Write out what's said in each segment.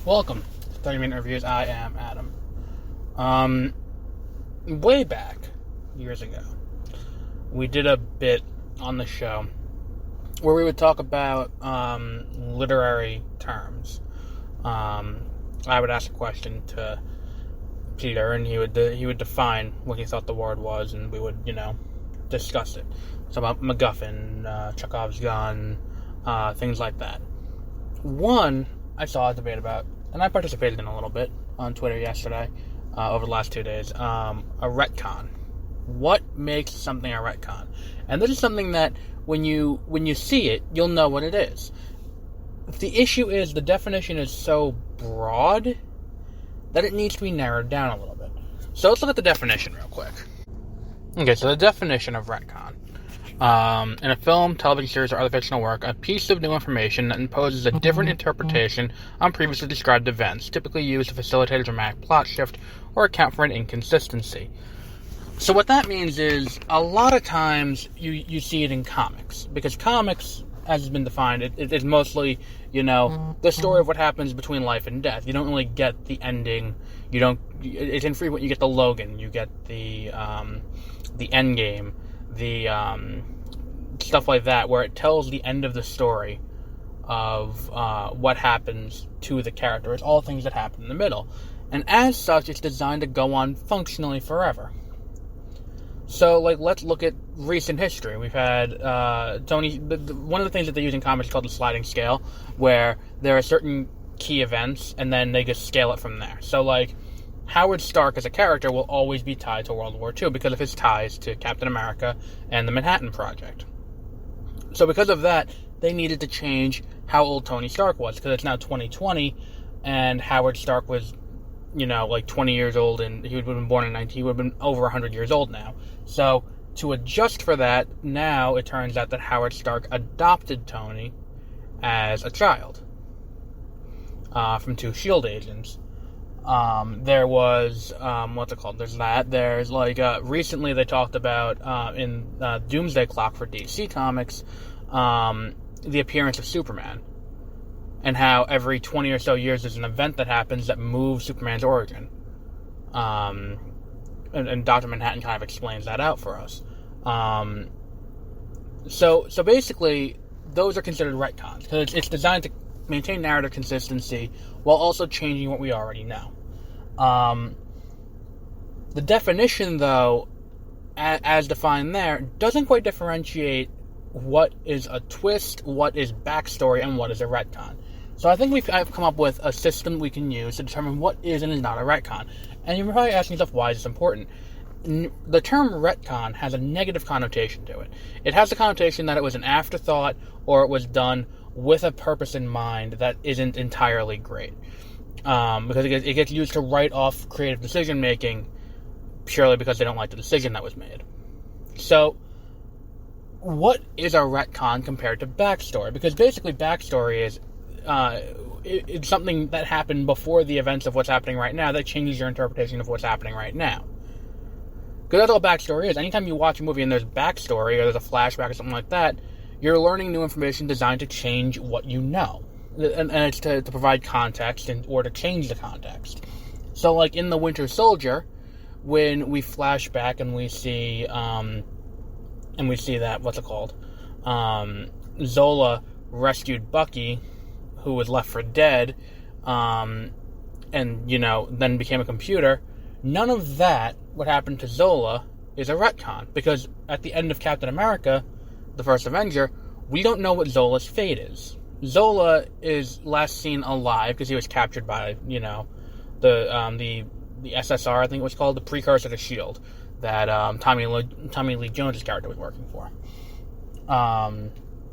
Welcome to 30-Minute Reviews. I am Adam. Way back, years ago, we did a bit on the show where we would talk about literary terms. I would ask a question to Peter, and he would define what he thought the word was, and we would, discuss it. So about MacGuffin, Chekhov's gun, things like that. One I saw a debate about, and I participated in a little bit on Twitter yesterday, over the last 2 days, a retcon. What makes something a retcon? And this is something that when you see it, you'll know what it is. The issue is the definition is so broad that it needs to be narrowed down a little bit. So let's look at the definition real quick. Okay, so the definition of retcon. In a film, television series, or other fictional work, a piece of new information that imposes a different interpretation on previously described events, typically used to facilitate a dramatic plot shift or account for an inconsistency. So what that means is, a lot of times, you see it in comics. Because comics, as has been defined, it is mostly, the story of what happens between life and death. You don't really get the ending. It's infrequent. You get the Logan. You get the end game. The stuff like that, where it tells the end of the story of what happens to the character. It's all things that happen in the middle. And as such, it's designed to go on functionally forever. So, let's look at recent history. We've had one of the things that they use in comics is called the sliding scale, where there are certain key events, and then they just scale it from there. So, Howard Stark as a character will always be tied to World War II because of his ties to Captain America and the Manhattan Project. So because of that, they needed to change how old Tony Stark was, because it's now 2020, and Howard Stark was, 20 years old, and he would have been born in 19, he would have been over 100 years old now. So to adjust for that, now it turns out that Howard Stark adopted Tony as a child from two S.H.I.E.L.D. agents. There was, There's that. There's, recently they talked about, in Doomsday Clock for DC Comics, the appearance of Superman. And how every 20 or so years there's an event that happens that moves Superman's origin. And Dr. Manhattan kind of explains that out for us. So basically, those are considered retcons, because it's designed to maintain narrative consistency while also changing what we already know. The definition, though, as defined there, doesn't quite differentiate what is a twist, what is backstory, and what is a retcon. So I think I've come up with a system we can use to determine what is and is not a retcon. And you're probably asking yourself, why is this important? The term retcon has a negative connotation to it. It has the connotation that it was an afterthought, or it was done with a purpose in mind that isn't entirely great. Because it gets used to write off creative decision-making purely because they don't like the decision that was made. So, what is a retcon compared to backstory? Because basically backstory is it's something that happened before the events of what's happening right now that changes your interpretation of what's happening right now. Because that's all backstory is. Anytime you watch a movie and there's backstory, or there's a flashback or something like that, you're learning new information designed to change what you know. And it's to provide context or to change the context. So, in The Winter Soldier, when we flash back and we see that, Zola rescued Bucky, who was left for dead, and, then became a computer. None of that, what happened to Zola, is a retcon. Because at the end of Captain America, the first Avenger, we don't know what Zola's fate is. Zola is last seen alive because he was captured by, the SSR, I think it was called, the precursor to S.H.I.E.L.D., that Tommy Lee Jones' character was working for.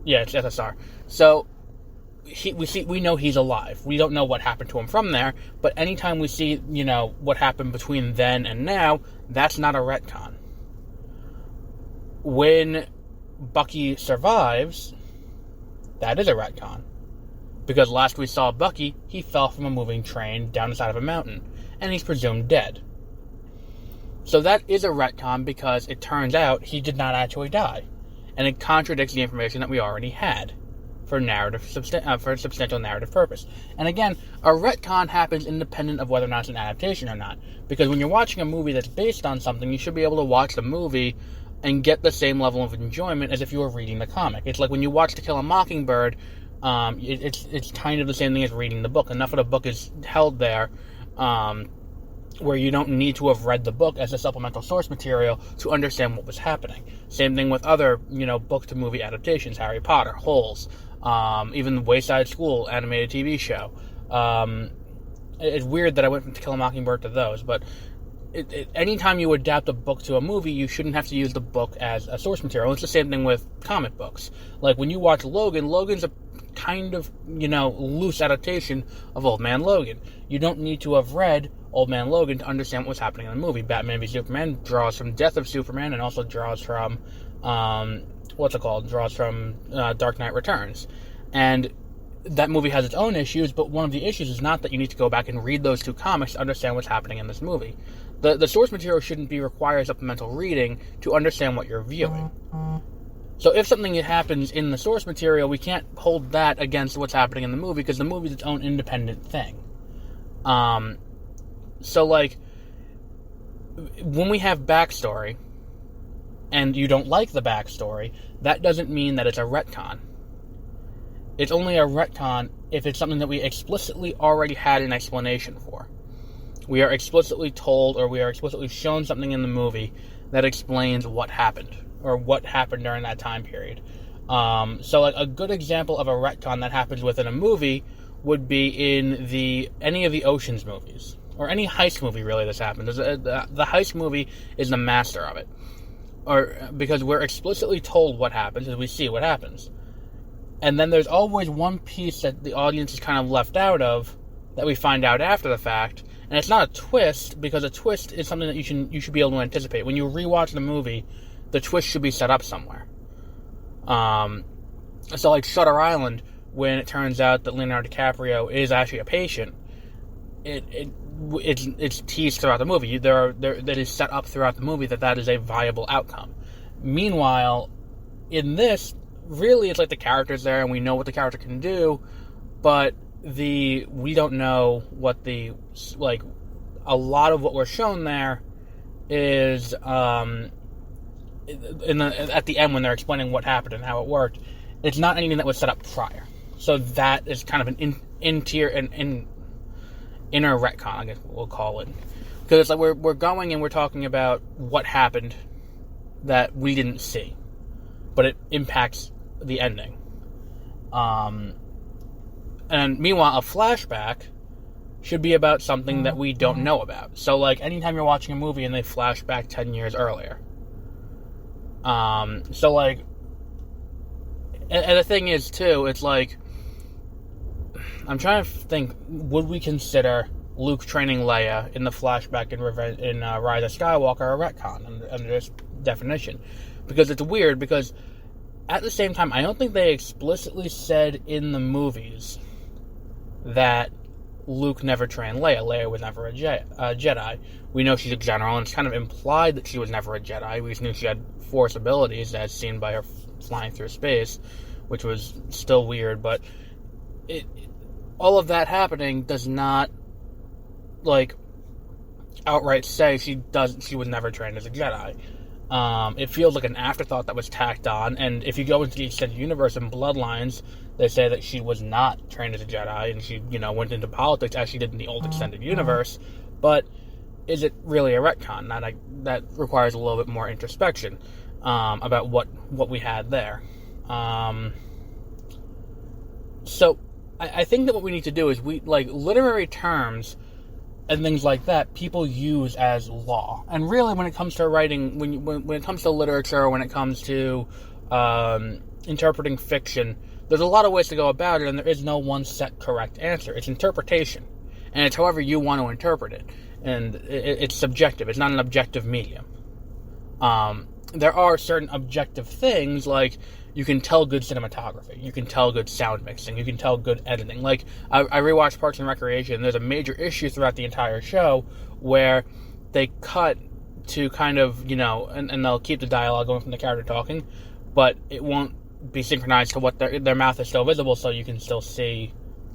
It's SSR. So we know he's alive. We don't know what happened to him from there, but anytime we see, what happened between then and now, that's not a retcon. When Bucky survives, that is a retcon. Because last we saw Bucky, he fell from a moving train down the side of a mountain, and he's presumed dead. So that is a retcon because it turns out he did not actually die. And it contradicts the information that we already had for substantial narrative purpose. And again, a retcon happens independent of whether or not it's an adaptation or not. Because when you're watching a movie that's based on something, you should be able to watch the movie and get the same level of enjoyment as if you were reading the comic. It's like when you watch To Kill a Mockingbird, it's kind of the same thing as reading the book. Enough of the book is held there where you don't need to have read the book as a supplemental source material to understand what was happening. Same thing with other, book-to-movie adaptations, Harry Potter, Holes, even the Wayside School animated TV show. It's weird that I went from To Kill a Mockingbird to those, but anytime you adapt a book to a movie, you shouldn't have to use the book as a source material. It's the same thing with comic books. Like when you watch Logan's a kind of, loose adaptation of Old Man Logan. You don't need to have read Old Man Logan to understand what was happening in the movie. Batman v Superman draws from Death of Superman and also draws from, draws from Dark Knight Returns. And that movie has its own issues, but one of the issues is not that you need to go back and read those two comics to understand what's happening in this movie. The source material shouldn't require supplemental reading to understand what you're viewing. So if something happens in the source material, we can't hold that against what's happening in the movie because the movie is its own independent thing. So, like, when we have backstory, and you don't like the backstory, that doesn't mean that it's a retcon. It's only a retcon if it's something that we explicitly already had an explanation for. We are explicitly told, or we are explicitly shown something in the movie that explains what happened, or what happened during that time period. So, like, a good example of a retcon that happens within a movie would be in any of the Ocean's movies. Or any heist movie, really, this happens. The heist movie is the master of it. Because we're explicitly told what happens, and we see what happens. And then there's always one piece that the audience is kind of left out of, that we find out after the fact. And it's not a twist, because a twist is something that you should be able to anticipate. When you rewatch the movie, the twist should be set up somewhere. So like Shutter Island, when it turns out that Leonardo DiCaprio is actually a patient, it's teased throughout the movie. That is set up throughout the movie that is a viable outcome. Meanwhile, in this, really it's like the character's there and we know what the character can do, but we don't know what a lot of what we're shown there is at the end when they're explaining what happened and how it worked. It's not anything that was set up prior. So that is kind of an inner retcon, I guess we'll call it. Because it's like we're going and we're talking about what happened that we didn't see, but it impacts the ending. And meanwhile, a flashback should be about something that we don't know about. So, like, anytime you're watching a movie and they flash back 10 years earlier. So, like, and the thing is, too, it's like, I'm trying to think, would we consider Luke training Leia in the flashback in Rise of Skywalker a retcon under this definition? Because it's weird, because at the same time, I don't think they explicitly said in the movies that Luke never trained Leia. Leia was never a Jedi. We know she's a general, and it's kind of implied that she was never a Jedi. We just knew she had Force abilities, as seen by her flying through space, which was still weird, but all of that happening does not, like, outright say she was never trained as a Jedi. It feels like an afterthought that was tacked on, and if you go into the extended universe and Bloodlines, they say that she was not trained as a Jedi, and she, went into politics as she did in the old extended universe, but is it really a retcon? That requires a little bit more introspection, about what we had there. So, I think that what we need to do is literary terms and things like that, people use as law. And really, when it comes to writing, when it comes to literature, when it comes to interpreting fiction, there's a lot of ways to go about it, and there is no one set correct answer. It's interpretation, and it's however you want to interpret it. And it's subjective. It's not an objective medium. There are certain objective things, like you can tell good cinematography, you can tell good sound mixing, you can tell good editing. Like, I rewatched Parks and Recreation, and there's a major issue throughout the entire show where they cut to kind of, and they'll keep the dialogue going from the character talking, but it won't be synchronized to what their mouth is still visible, so you can still see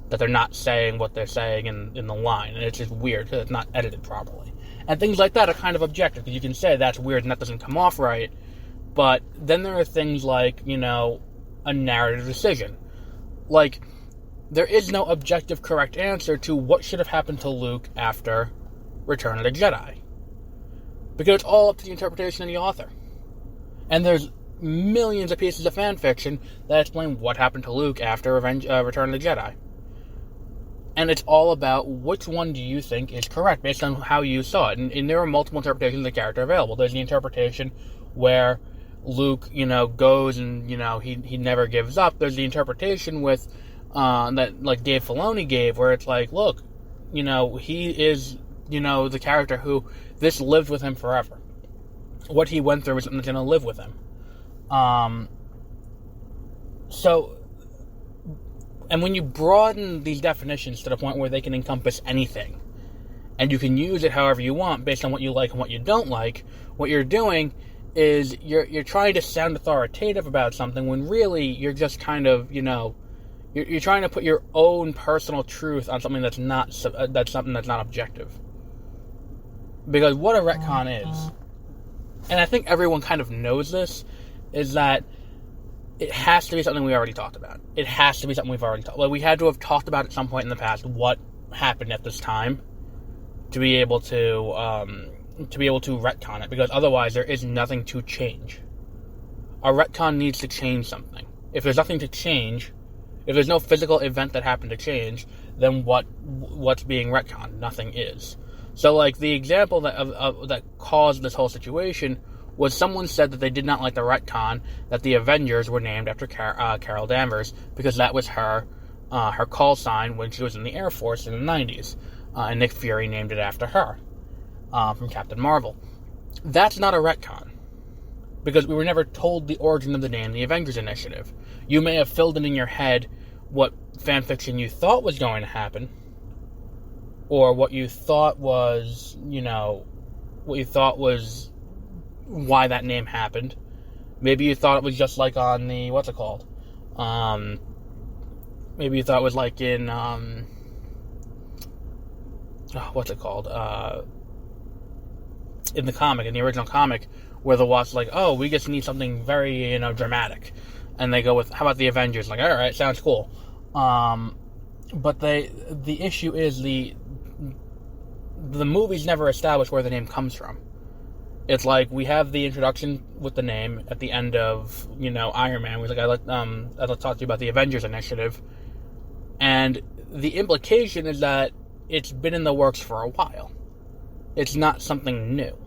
that they're not saying what they're saying in the line. And it's just weird because it's not edited properly. And things like that are kind of objective, because you can say that's weird and that doesn't come off right. But then there are things like, a narrative decision. Like, there is no objective correct answer to what should have happened to Luke after Return of the Jedi. Because it's all up to the interpretation of the author. And there's millions of pieces of fan fiction that explain what happened to Luke after Return of the Jedi. And it's all about which one do you think is correct based on how you saw it. And there are multiple interpretations of the character available. There's the interpretation where Luke, goes and, he never gives up. There's the interpretation with that, like, Dave Filoni gave, where it's like, look, he is, the character who this lived with him forever. What he went through is something that's going to live with him. And when you broaden these definitions to the point where they can encompass anything, and you can use it however you want based on what you like and what you don't like, what you're doing is you're trying to sound authoritative about something when really you're just kind of, you're trying to put your own personal truth on something that's not objective. Because what a retcon is, and I think everyone kind of knows this, is that it has to be something we already talked about. It has to be something we've already talked about. Like, we had to have talked about at some point in the past what happened at this time to be able to retcon it, because otherwise there is nothing to change. A retcon needs to change something. If there's nothing to change, if there's no physical event that happened to change, then what's being retconned? Nothing is. So, like, the example that caused this whole situation was someone said that they did not like the retcon that the Avengers were named after Carol Danvers, because that was her call sign when she was in the Air Force in the 90s. And Nick Fury named it after her, from Captain Marvel. That's not a retcon, because we were never told the origin of the name, the Avengers Initiative. You may have filled it in your head what fanfiction you thought was going to happen, or what you thought was, why that name happened. Maybe you thought it was just like on the, maybe you thought it was like in, in the comic, in the original comic, where the Wasp's like, oh, we just need something very, dramatic. And they go with, how about the Avengers? Like, alright, sounds cool. But the issue is the movies never establish where the name comes from. It's like, we have the introduction with the name at the end of, Iron Man. We're like, I'd like to talk to you about the Avengers Initiative. And the implication is that it's been in the works for a while. It's not something new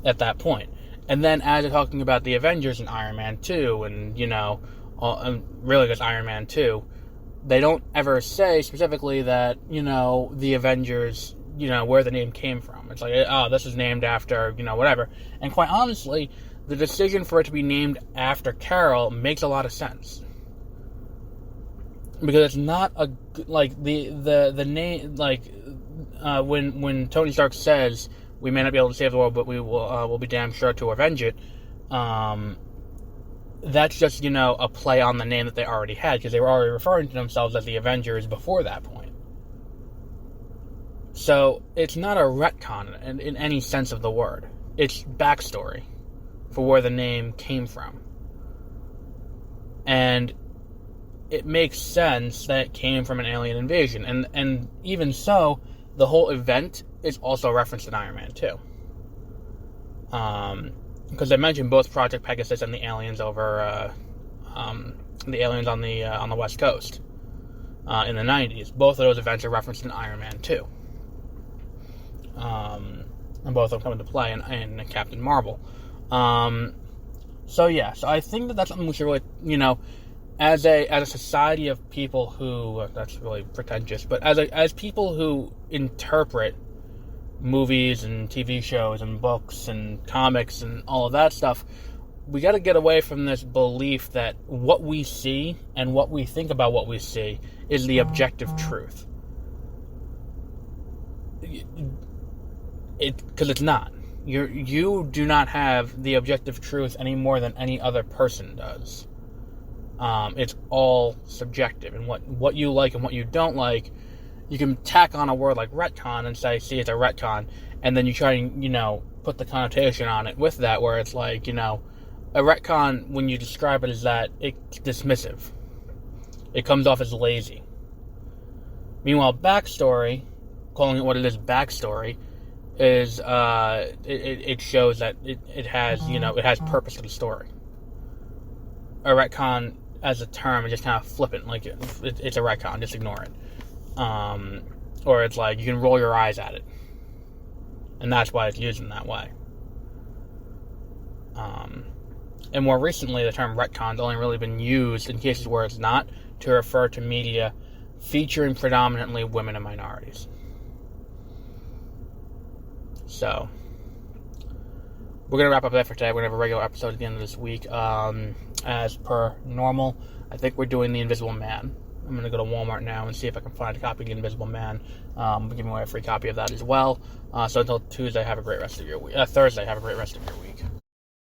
at that point. And then as they're talking about the Avengers in Iron Man 2, and, really just Iron Man 2, they don't ever say specifically that, the Avengers, where the name came from. It's like, oh, this is named after, whatever. And quite honestly, the decision for it to be named after Carol makes a lot of sense. Because it's not the name, when Tony Stark says, we may not be able to save the world, but we'll be damn sure to avenge it, that's just, a play on the name that they already had, because they were already referring to themselves as the Avengers before that point. So, it's not a retcon in any sense of the word. It's backstory for where the name came from. And it makes sense that it came from an alien invasion. And even so, the whole event is also referenced in Iron Man 2. Because I mentioned both Project Pegasus and the aliens over, the aliens on the West Coast in the 90s. Both of those events are referenced in Iron Man 2. And both of them come into play in Captain Marvel. So I think that's something we should really, as a society of people who, that's really pretentious, but as people who interpret movies and TV shows and books and comics and all of that stuff, we got to get away from this belief that what we see and what we think about what we see is the objective truth. Because it's not. You do not have the objective truth any more than any other person does. It's all subjective, and what you like and what you don't like, you can tack on a word like retcon and say, see, it's a retcon, and then you try and, put the connotation on it with that, where it's like, a retcon, when you describe it as that, it's dismissive. It comes off as lazy. Meanwhile, backstory, calling it what it is, backstory, is it shows that it has it has purpose to the story. A retcon as a term is just kind of flippant, like it's a retcon, just ignore it. Or it's like you can roll your eyes at it, and that's why it's used in that way. And more recently, the term retcon's only really been used in cases where it's not, to refer to media featuring predominantly women and minorities. So, we're going to wrap up there for today. We're going to have a regular episode at the end of this week. As per normal, I think we're doing The Invisible Man. I'm going to go to Walmart now and see if I can find a copy of The Invisible Man. We're giving away a free copy of that as well. So until Tuesday, have a great rest of your week. Thursday, have a great rest of your week.